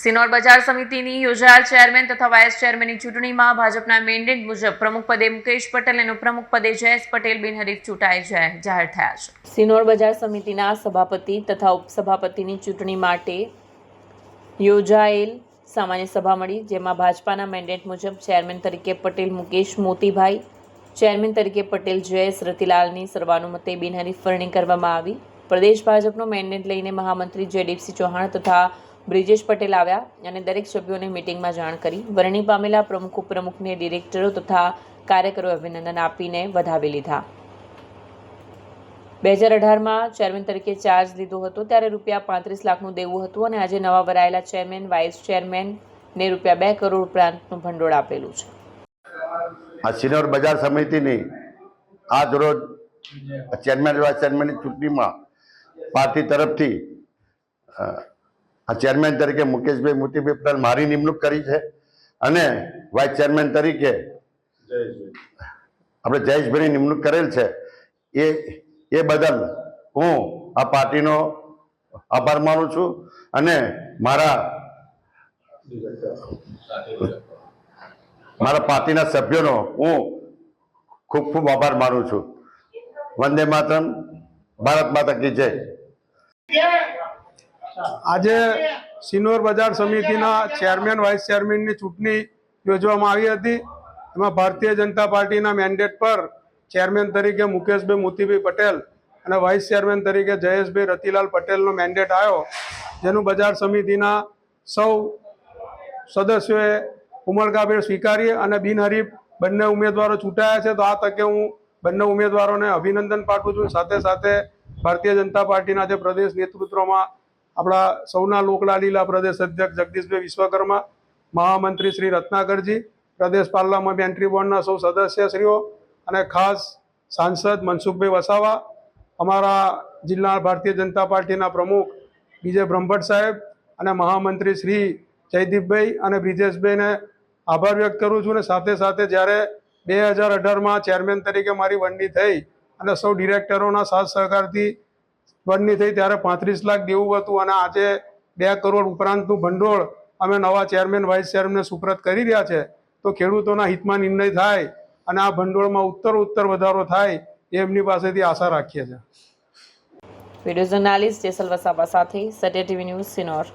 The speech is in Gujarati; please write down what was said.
સિનોર બજાર સમિતિની યોજાયેલ ચેરમેન તથા વાઇસ ચેરમેનની ચૂંટણીમાં ભાજપના મેન્ડેટ મુજબ પ્રમુખ પદે મુકેશ પટેલ અને ઉપપ્રમુખ પદે જયેશ પટેલ બિનહરીફ ચૂંટાઈ જાહેર થયા છે। સિનોર બજાર સમિતિના સભાપતિ તથા ઉપસભાપતિની ચૂંટણી માટે યોજાયેલ સામાન્ય સભા મળી, જેમાં ભાજપાના મેન્ડેટ મુજબ ચેરમેન તરીકે પટેલ મુકેશ મોતીભાઈ, ચેરમેન તરીકે પટેલ જયેશ રતિલાલની સર્વાનુમતે બિનહરીફ વરણી કરવામાં આવી। પ્રદેશ ભાજપનો મેન્ડેટ લઈને મહામંત્રી જયદીપસિંહ ચૌહાણ તથા બ્રિજેશ પટેલ આવ્યા અને દરેક સભ્યોને મીટિંગમાં જાણ કરી વરણી પામેલા પ્રમુખ ઉપપ્રમુખને ડિરેક્ટરો તથા કાર્યકરોએ અભિનંદન આપીને વધાવી લીધા। 2018માં ચેરમેન તરીકે ચાર્જ લીધો હતો ત્યારે ₹35 લાખનું દેવું હતું અને આજે નવા વરાયેલા ચેરમેન, વાઇસ ચેરમેનને ₹2 કરોડ ઉપરાંતનું ભંડોળ આપેલું છે। આ સિનોર બજાર સમિતિની આજ રોજ ચેરમેન વાઇસ ચેરમેનની ચૂંટણીમાં પાર્ટી તરફથી આ ચેરમેન તરીકે મુકેશભાઈ મોતીભાઈ પટેલ મારી નિમણૂક કરી છે અને વાઇસ ચેરમેન તરીકે આપણે જયેશભાઈની નિમણૂક કરેલ છે। એ બદલ હું આ પાર્ટીનો આભાર માનું છું અને મારા પાર્ટીના સભ્યોનો હું ખૂબ ખૂબ આભાર માનું છું। વંદે માતરમ, ભારત માતા કી જય। આજે સિનોર બજાર સમિતિના ચેરમેન વાઇસ ચેરમેનની ચૂંટણી યોજવામાં આવી હતી। એમાં ભારતીય જનતા પાર્ટીના મેન્ડેટ પર ચેરમેન તરીકે મુકેશભાઈ મોતીભાઈ પટેલ અને વાઇસ ચેરમેન તરીકે જયેશભાઈ રતિલાલ પટેલનો મેન્ડેટ આવ્યો, જેનું બજાર સમિતિના સૌ સદસ્યોએ ઉમળકાભેર સ્વીકારી અને બિનહરીફ બંને ઉમેદવારો ચૂંટાયા છે। તો આ તકે હું બંને ઉમેદવારોને અભિનંદન પાઠવું છું। સાથે સાથે ભારતીય જનતા પાર્ટીના જે પ્રદેશ નેતૃત્વમાં આપણા સૌના લોકલાડીલા પ્રદેશ અધ્યક્ષ જગદીશભાઈ વિશ્વકર્મા, મહામંત્રી શ્રી રત્નાકરજી, પ્રદેશ પાર્લામેન્ટરી બોર્ડના સૌ સદસ્યશ્રીઓ અને ખાસ સાંસદ મનસુખભાઈ વસાવા, અમારા જિલ્લા ભારતીય જનતા પાર્ટીના પ્રમુખ બીજે બ્રહ્મભટ્ટ સાહેબ અને મહામંત્રી શ્રી જયદીપભાઈ અને બ્રિજેશભાઈને આભાર વ્યક્ત કરું છું। અને સાથે સાથે જ્યારે 2018માં ચેરમેન તરીકે મારી વરણી થઈ અને સૌ ડિરેક્ટરોના સાથ સહકારથી વરણી થઈ ત્યારે 35 લાખ દેવું હતું અને આજે 2 કરોડ ઉપરાંતનું ભંડોળ અમે નવા ચેરમેન વાઇસ ચેરમેનને સુપ્રત કરી રહ્યા છે। તો ખેડૂતોના હિતમાં નિર્ણય થાય અને આ ભંડોળમાં ઉત્તર વધારો થાય એ એમની પાસેથી આશા રાખીએ છીએ। વિડીયો જર્નાલિસ્ટ જેસલ વસાવા સાથે સત્ય ટીવી ન્યૂઝ, સિનોર।